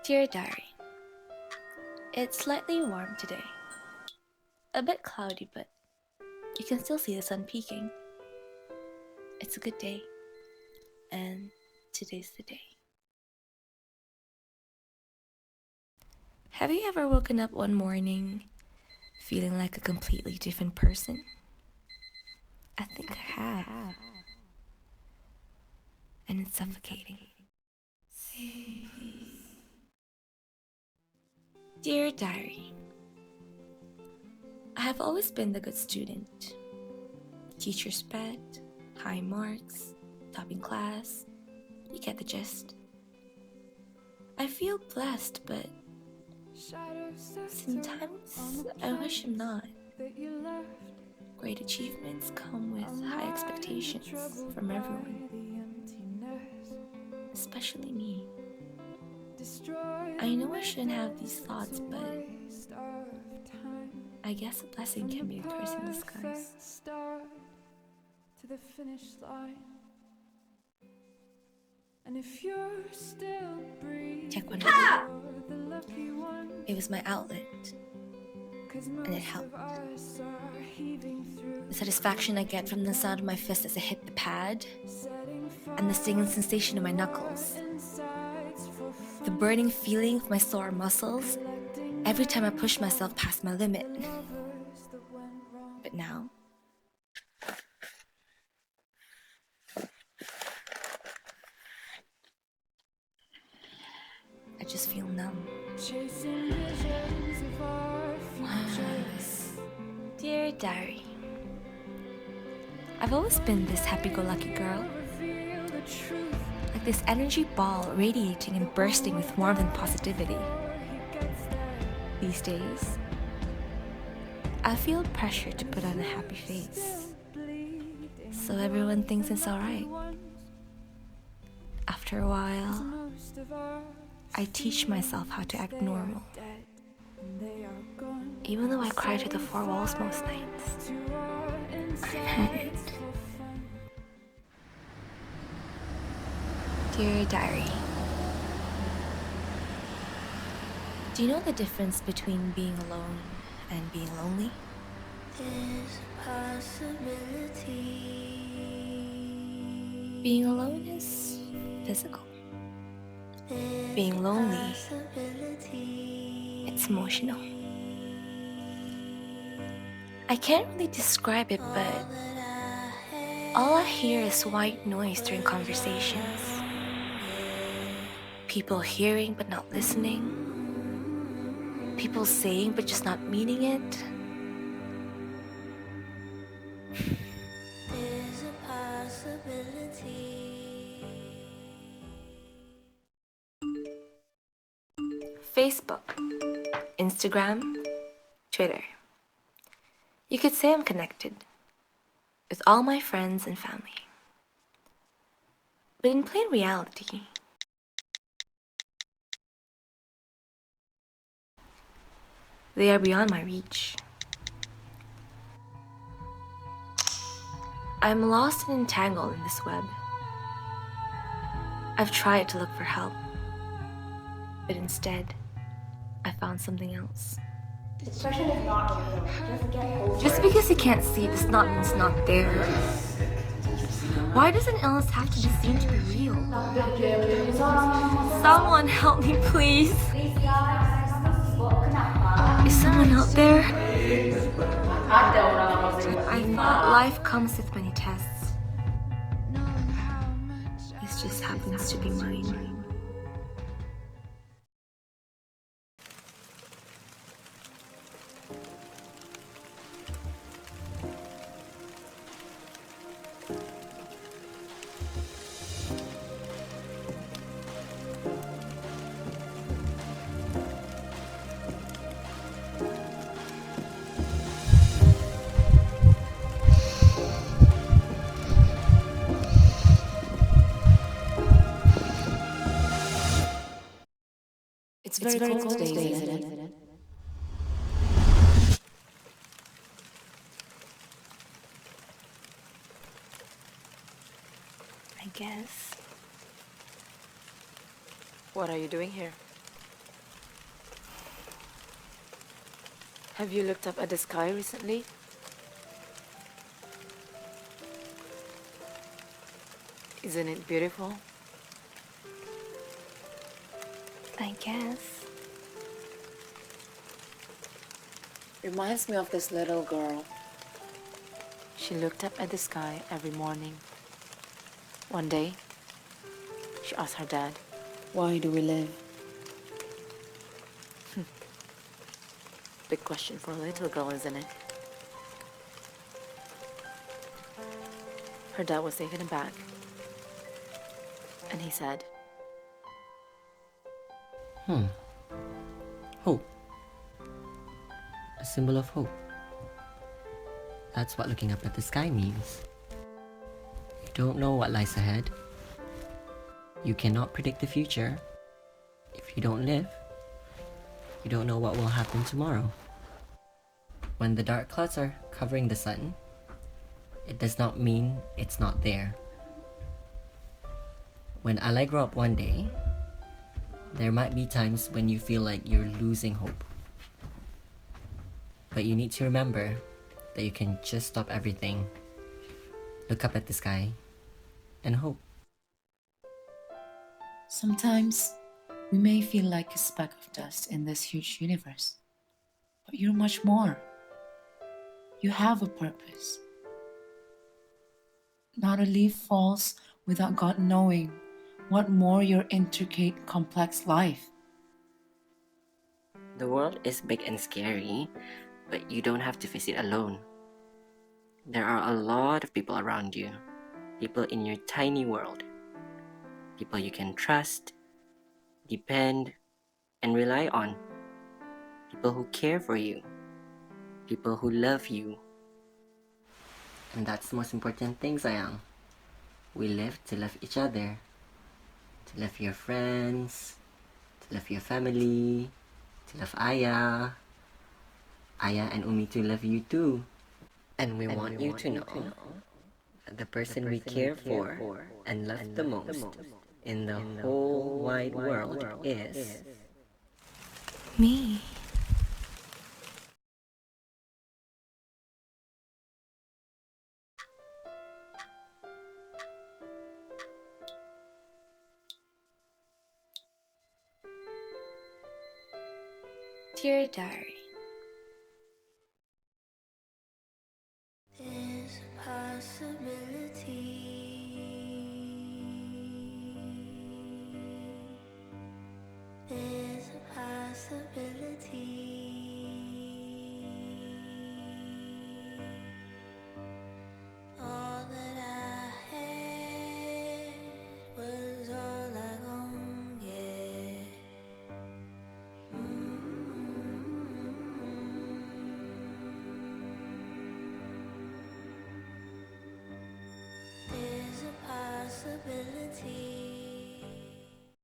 Dear Diary, it's slightly warm today. A bit cloudy, but you can still see the sun peeking. It's a good day, and today's the day. Have you ever woken up one morning feeling like a completely different person? I think I have. And it's suffocating. Dear Diary, I have always been the good student. Teacher's pet, high marks, topping class. You get the gist. I feel blessed, but sometimes I wish I'm not. Great achievements come with high expectations from everyone, especially me. I know I shouldn't have these thoughts, but I guess a blessing can be a curse in disguise. To the finish line. And if you're still breathing, Check one you're out. the lucky one. It was my outlet, and it helped. The satisfaction I get from the sound of my fist as I hit the pad, and the stinging sensation in my knuckles. The burning feeling of my sore muscles every time I push myself past my limit. But now, I just feel numb. Dear Diary, I've always been this happy-go-lucky girl. Like this energy ball radiating and bursting with warmth and positivity. These days, I feel pressure to put on a happy face, so everyone thinks it's alright. After a while, I teach myself how to act normal, even though I cry to the four walls most nights. Dear Diary, do you know the difference between being alone and being lonely? There's a possibility. Being alone is physical. Being lonely, it's emotional. I can't really describe it, but all I hear is white noise during conversations. People hearing but not listening. People saying but just not meaning it. There's a possibility. Facebook, Instagram, Twitter. You could say I'm connected with all my friends and family. But in plain reality, they are beyond my reach. I'm lost and entangled in this web. I've tried to look for help, but instead, I found something else. This question is not real. Just get over Just it. because you can't see it does not mean it's not there. Why does an illness have to be seen to be real? Someone help me, please. Is someone out there? I thought life comes with many tests. This just happens to be mine. It's very cold today, isn't it? I guess. What are you doing here? Have you looked up at the sky recently? Isn't it beautiful? I guess. Reminds me of this little girl. She looked up at the sky every morning. One day, she asked her dad, "Why do we live?" Big question for a little girl, isn't it? Her dad was taken aback. And he said, Hope. A symbol of hope. That's what looking up at the sky means. You don't know what lies ahead. You cannot predict the future. If you don't live, you don't know what will happen tomorrow. When the dark clouds are covering the sun, it does not mean it's not there. When I grow up one day, there might be times when you feel like you're losing hope. But you need to remember that you can just stop everything, look up at the sky, and hope. Sometimes we may feel like a speck of dust in this huge universe, but you're much more. You have a purpose. Not a leaf falls without God knowing what more your intricate, complex life. The world is big and scary, but you don't have to face it alone. There are a lot of people around you, people in your tiny world, people you can trust, depend, and rely on, people who care for you, people who love you. And that's the most important thing, Sayang. We live to love each other, to love your friends, to love your family, to love Aya and Umi to love you too. And we want you to know that the person we care for and love the most in the whole wide world is Me. Dear Diary,